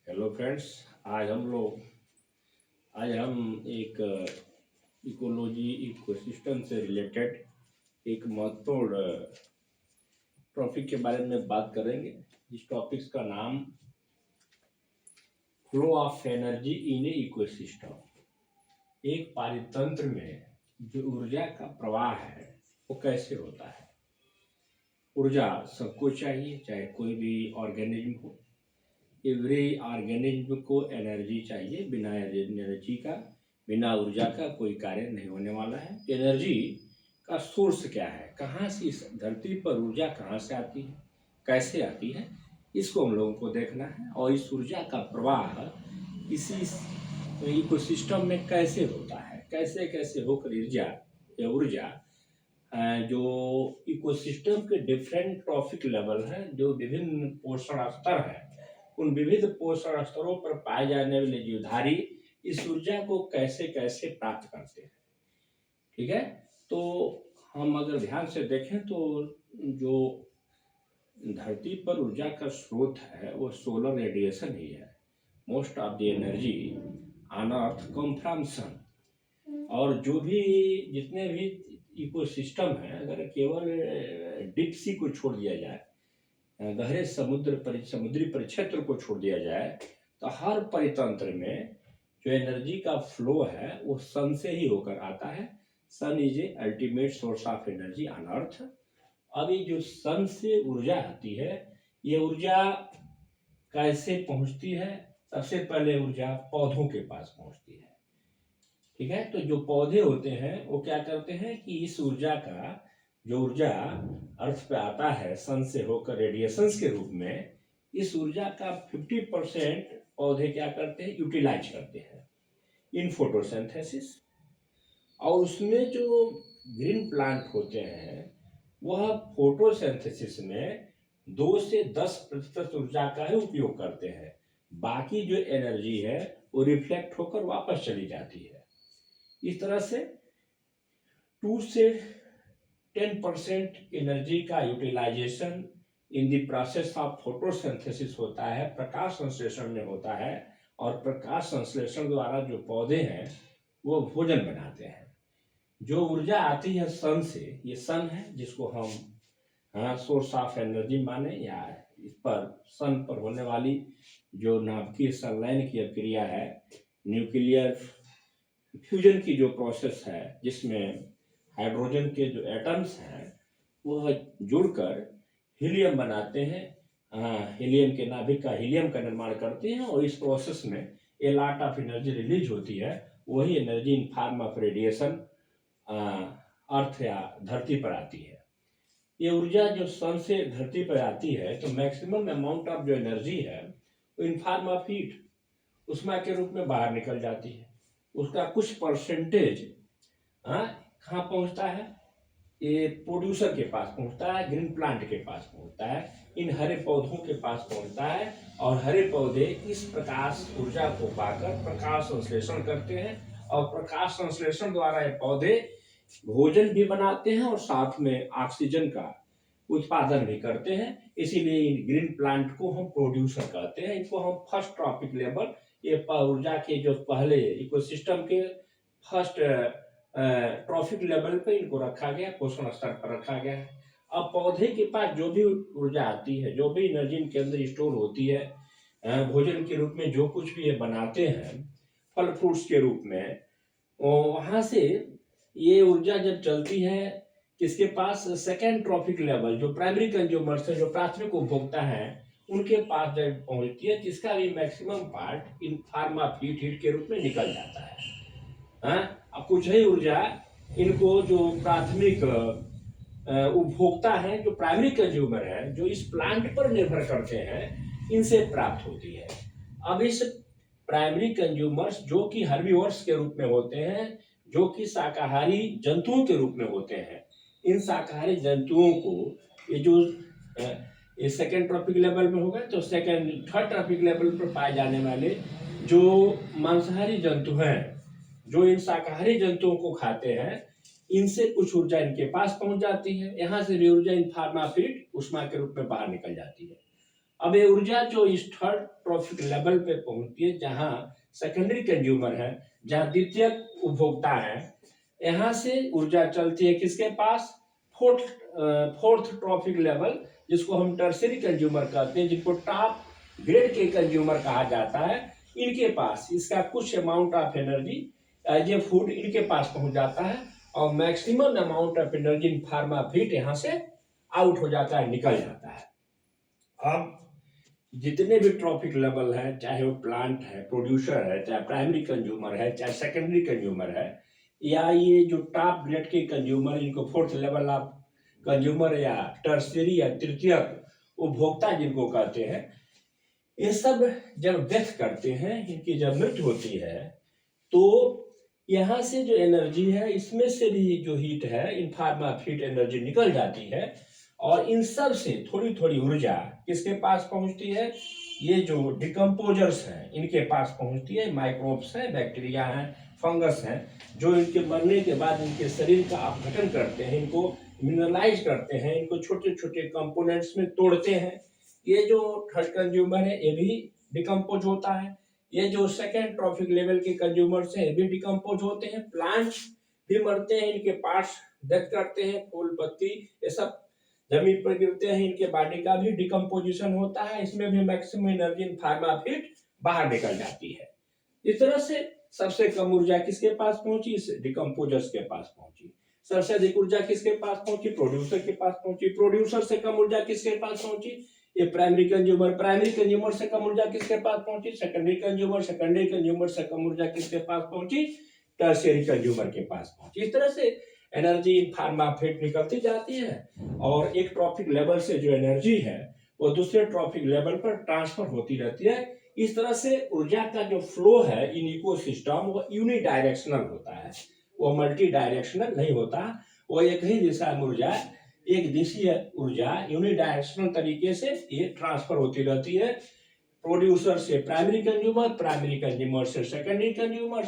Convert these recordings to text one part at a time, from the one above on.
Hello friends. आज हम एक इकोलॉजी इकोसिस्टम से रिलेटेड एक महत्वपूर्ण टॉपिक के बारे में बात करेंगे। इस टॉपिक का नाम flow of energy in A ecosystem. एक पारितंत्र में जो ऊर्जा का प्रवाह है वो कैसे होता है। ऊर्जा सबको चाहिए, चाहे कोई भी ऑर्गेनिज्म हो। एवरी ऑर्गेनिज्म को एनर्जी चाहिए। बिना एनर्जी का, बिना ऊर्जा का कोई कार्य नहीं होने वाला है। एनर्जी का सोर्स क्या है, कहाँ से इस धरती पर ऊर्जा कहाँ से आती है, कैसे आती है, इसको हम लोगों को देखना है। और इस ऊर्जा का प्रवाह इसी इकोसिस्टम में कैसे होता है, कैसे कैसे होकर ऊर्जा जो इकोसिस्टम के डिफरेंट ट्रॉफिक लेवल है, जो विभिन्न पोषण स्तर है, उन विविध पोषण स्तरों पर पाए जाने वाले जीवधारी इस ऊर्जा को कैसे कैसे प्राप्त करते हैं। ठीक है, तो हम अगर ध्यान से देखें तो जो धरती पर ऊर्जा का स्रोत है वो सोलर रेडिएशन ही है। Most of the energy on earth come from sun. और जो भी जितने भी इकोसिस्टम है, अगर केवल डीप सी को छोड़ दिया जाए, गहरे समुद्री परिक्षेत्र को छोड़ दिया जाए, तो हर परितंत्र में जो एनर्जी का फ्लो है वो सन से ही होकर आता है। Sun is a ultimate source of energy on earth. अब ये जो सन से ऊर्जा आती है, ये ऊर्जा कैसे पहुंचती है। सबसे पहले ऊर्जा पौधों के पास पहुंचती है। ठीक है, तो जो पौधे होते हैं वो क्या करते हैं कि इस ऊर्जा का, जो ऊर्जा अर्थ पे आता है सन से होकर रेडिएशंस के रूप में, इस ऊर्जा का 50% पौधे क्या करते हैं, यूटिलाइज करते हैं इन फोटोसिंथेसिस। और उसमें जो ग्रीन प्लांट होते हैं वह फोटोसिंथेसिस में 2 से 10% ऊर्जा का ही उपयोग करते हैं। बाकी जो एनर्जी है वो रिफ्लेक्ट होकर वापस चली जाती है। इस तरह से 2 से 10% एनर्जी का utilisation in the process of photosynthesis होता है, प्रकाश संश्लेषण में होता है। और प्रकाश संश्लेषण द्वारा जो पौधे हैं वो भोजन बनाते हैं। जो ऊर्जा आती है सन से, ये सन है जिसको हम सोर्स ऑफ एनर्जी माने, या इस पर सन पर होने वाली जो नाभिकीय संलयन की क्रिया है, न्यूक्लियर फ्यूजन की जो प्रोसेस है, जिसमें हाइड्रोजन के जो एटम्स हैं वह जुड़कर हीलियम बनाते हैं। हीलियम के नाभिक का हीलियम का निर्माण करते हैं और इस प्रोसेस में a lot of energy release होती है। वही energy in form of radiation earth या धरती पर आती है। ये ऊर्जा जो सन से धरती पर आती है तो मैक्सिमम अमाउंट ऑफ जो एनर्जी है वो इन फॉर्म ऑफ हीट, उष्मा के रूप में बाहर निकल जाती है। उसका कुछ परसेंटेज कहाँ पहुँचता है, ये प्रोड्यूसर के पास पहुँचता है, ग्रीन प्लांट के पास पहुँचता है, इन हरे पौधों के पास पहुँचता है। और हरे पौधे इस प्रकाश ऊर्जा को पाकर प्रकाश संश्लेषण करते हैं। और प्रकाश संश्लेषण द्वारा ये पौधे भोजन भी बनाते हैं और साथ में ऑक्सीजन का उत्पादन भी करते हैं। इसीलिए इन ग्रीन प्लांट को हम प्रोड्यूसर कहते हैं। इनको हम फर्स्ट ट्रॉपिक लेवल, ये ऊर्जा के जो पहले इकोसिस्टम के फर्स्ट ट्रॉफिक लेवल पे इनको रखा गया, पोषण स्तर पर रखा गया है। अब पौधे के पास जो भी ऊर्जा आती है, जो भी एनर्जी इनके अंदर स्टोर होती है, भोजन के रूप में जो कुछ भी ये बनाते हैं फल फ्रूट्स के रूप में, वहाँ से ये ऊर्जा जब चलती है किसके पास, सेकेंड ट्रॉफिक लेवल, जो प्राइमरी कंज्यूमर्स है, जो प्राथमिक उपभोक्ता है, उनके पास जब पहुंचती है, जिसका भी maximum part in form of heat के रूप में निकल जाता है। अब कुछ ही ऊर्जा इनको जो प्राथमिक उपभोक्ता है, जो प्राइमरी कंज्यूमर है, जो इस प्लांट पर निर्भर करते हैं, इनसे प्राप्त होती है। अब इस प्राइमरी कंज्यूमर्स जो कि हर्बीवर्स के रूप में होते हैं, जो कि शाकाहारी जंतुओं के रूप में होते हैं, इन शाकाहारी जंतुओं को ये जो ये सेकेंड ट्रॉपिक लेवल में होगा, तो सेकेंड थर्ड ट्रॉपिक लेवल पर पाए जाने वाले जो मांसाहारी जंतु हैं, जो इन शाकाहारी जंतुओं को खाते हैं, इनसे कुछ ऊर्जा इनके पास पहुंच जाती है। यहाँ से भी ऊर्जा इन फॉर्म ऑफ हीट, उष्मा के रूप में बाहर निकल जाती है। अब ये ऊर्जा जो इस थर्ड ट्रॉफिक लेवल पे पहुंचती है, जहां सेकेंडरी कंज्यूमर है, जहां द्वितीयक उपभोक्ता है, यहाँ से ऊर्जा चलती है किसके पास? फोर्थ फोर्थ ट्रॉफिक लेवल, जिसको हम टर्सरी कंज्यूमर कहते हैं, जिनको टॉप ग्रेड के कंज्यूमर कहा जाता है, इनके पास इसका कुछ amount of energy as a food इनके पास पहुंच जाता है, और maximum amount of energy in फार्मा फीड यहाँ से आउट हो जाता है, निकल जाता है। अब जितने भी ट्रॉफिक लेवल है, चाहे वो प्लांट है, प्रोड्यूसर है, चाहे प्राइमरी कंज्यूमर है, चाहे सेकेंडरी कंज्यूमर है, या ये जो टॉप ग्रेड के कंज्यूमर, इनको फोर्थ लेवल ऑफ कंज्यूमर या टर्सरी या तृतीयक उपभोक्ता जिनको कहते हैं, ये सब जब डेथ करते हैं, इनकी जब मृत्यु होती है, तो यहाँ से जो एनर्जी है, इसमें से भी जो हीट है, इन फार्मा फीड एनर्जी निकल जाती है, और इन सब से थोड़ी थोड़ी ऊर्जा किसके पास पहुंचती है? ये जो डिकम्पोजर्स हैं, इनके पास पहुंचती है। माइक्रोब्स हैं, बैक्टीरिया हैं, फंगस हैं, जो इनके मरने के बाद इनके शरीर का अपघटन करते हैं, इनको मिनरलाइज करते हैं, इनको छोटे छोटे कंपोनेंट्स में तोड़ते हैं। ये जो थर्ड कंज्यूमर है, ये भी डिकम्पोज होता है। ये जो सेकेंड ट्रॉफिक लेवल के कंज्यूमर्स हैं, ये भी डिकम्पोज होते हैं। प्लांट्स भी मरते हैं, इनके पार्ट्स डेथ करते हैं, फूल पत्ती ये सब जमीन पर गिरते हैं, इनके बॉडी का भी डिकम्पोजिशन होता है। इसमें भी मैक्सिमम एनर्जी इन फार्मा फीड बाहर निकल जाती है। इस तरह से सबसे कम ऊर्जा किसके पास पहुंची? डिकम्पोजर्स के पास पहुंची। सबसे अधिक ऊर्जा किसके पास पहुंची? प्रोड्यूसर के पास पहुंची। प्रोड्यूसर से कम ऊर्जा किसके पास पहुंची? ये प्राइमरी कंज्यूमर से कम ऊर्जा किसके पास पहुंची? सेकेंडरी कंज्यूमर से कम ऊर्जा किसके पास पहुंची? टर्शियरी कंज्यूमर के पास पहुंची। इस तरह से एनर्जी फार्मा फीड निकलती जाती है, और एक ट्रॉफिक लेवल से जो एनर्जी है वो दूसरे ट्रॉफिक लेवल पर ट्रांसफर होती रहती है। इस तरह से ऊर्जा का जो फ्लो है इन इकोसिस्टम, वो यूनिडायरेक्शनल होता है, वो मल्टी डायरेक्शनल नहीं होता। वो एक ही दिशा में ऊर्जा, एक दिशीय ऊर्जा यूनिडायरेक्शनल तरीके से ये ट्रांसफर होती रहती है। प्रोड्यूसर से प्राइमरी कंज्यूमर से सेकेंडरी कंज्यूमर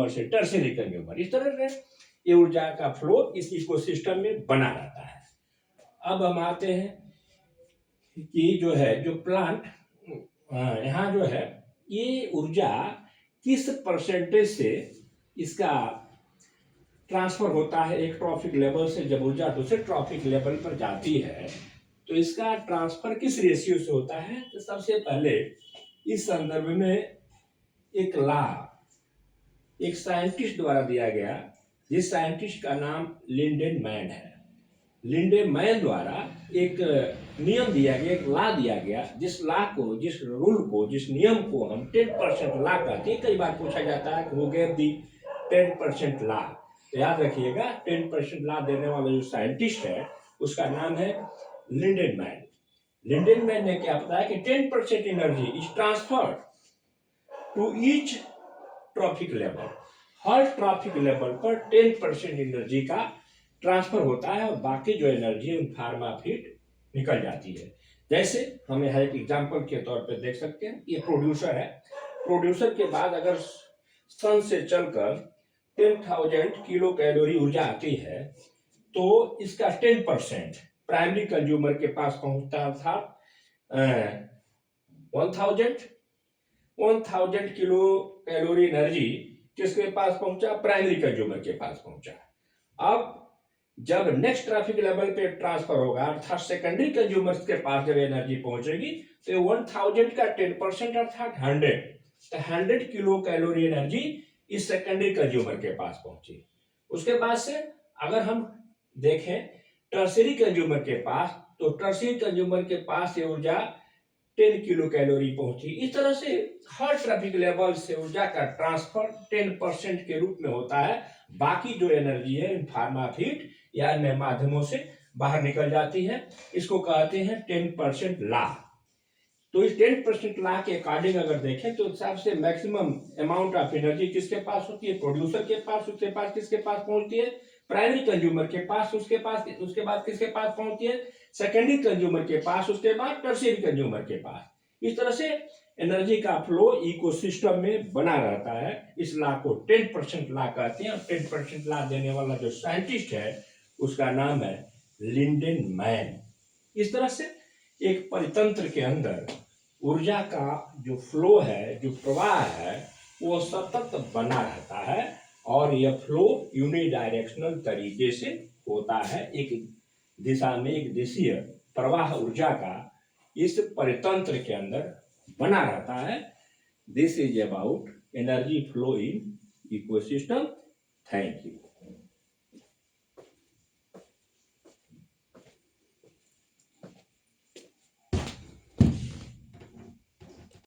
से टर्शियरी कंज्यूमर। इस तरह से ये ऊर्जा का फ्लो इस इकोसिस्टम में बना रहता है। अब हम आते हैं कि जो है जो प्लांट यहाँ जो है, ये ऊर्जा किस परसेंटेज से इसका ट्रांसफर होता है एक ट्रॉफिक लेवल से? जब ऊर्जा दूसरे ट्रॉफिक लेवल पर जाती है, तो इसका ट्रांसफर किस रेशियो से होता है? तो सबसे पहले इस संदर्भ में एक लॉ एक साइंटिस्ट द्वारा दिया गया, जिस साइंटिस्ट का नाम लिंडेमैन है। लिंडेमैन द्वारा एक नियम दिया गया, एक लॉ दिया गया, जिस लॉ को, जिस रूल को, जिस नियम को हम 10% लॉ कहते हैं। कई बार पूछा जाता है कि वो गेव दी 10% लॉ। तो याद रखिएगा, 10% लॉ देने वाला जो साइंटिस्ट है उसका नाम है लिंडेमैन। लिंडेमैन ने क्या बताया कि 10% energy is transferred to each trophic level. हर ट्रॉफिक लेवल पर 10% एनर्जी का ट्रांसफर होता है, और बाकी जो एनर्जी उन फार्मा फीड निकल जाती है। जैसे हम यहाँ एक एग्जांपल के तौर पे देख सकते हैं, ये प्रोड्यूसर है। प्रोड्यूसर के बाद अगर सन से चलकर 10,000 किलो कैलोरी ऊर्जा आती है, तो इसका 10% प्राइमरी कंज्यूमर के पास पहुंचता था। 1000 किलो कैलोरी एनर्जी किसके पास पहुंचा? प्राइमरी कंज्यूमर के पास पहुंचा। अब जब नेक्स्ट ट्रैफिक लेवल पे ट्रांसफर होगा, अर्थात सेकेंडरी कंज्यूमर्स के पास जब एनर्जी पहुंचेगी, तो 1000 का 10% अर्थात 100, तो 100 किलो कैलोरी एनर्जी इस सेकेंडरी कंज्यूमर के पास पहुंची। उसके बाद से अगर हम देखें टर्शियरी कंज्यूमर के पास, तो टर्शियरी कंज्यूमर के पास ये ऊर्जा 10 किलो कैलोरी पहुंची। इस तरह से हर ट्रैफिक लेवल से ऊर्जा का ट्रांसफर 10% के रूप में होता है। बाकी जो एनर्जी है इन फार्मा फीड या अन्य माध्यमों से बाहर निकल जाती है। इसको कहते हैं 10% लॉ। तो इस 10% लॉ के अकॉर्डिंग अगर देखें, तो सबसे मैक्सिमम अमाउंट ऑफ एनर्जी किसके पास होती है? प्रोड्यूसर के पास। उसके पास किसके पास पहुंचती है? प्राइमरी कंज्यूमर के पास। उसके बाद किसके पास पहुंचती है? सेकेंडरी कंज्यूमर के पास। उसके बाद टर्शियरी कंज्यूमर के पास। इस तरह से एनर्जी का फ्लो इकोसिस्टम में बना रहता है। इस लॉ को 10% लॉ कहते हैं, और 10% लॉ देने वाला जो साइंटिस्ट है उसका नाम है लिंडेमैन। इस तरह से एक परितंत्र के अंदर ऊर्जा का जो फ्लो है, जो प्रवाह है, वो सतत बना रहता है और यह फ्लो यूनिडायरेक्शनल तरीके से होता है। एक दिशा में एक दिशीय प्रवाह ऊर्जा का इस परितंत्र के अंदर बना रहता है। This is about energy flow in ecosystem. Thank you.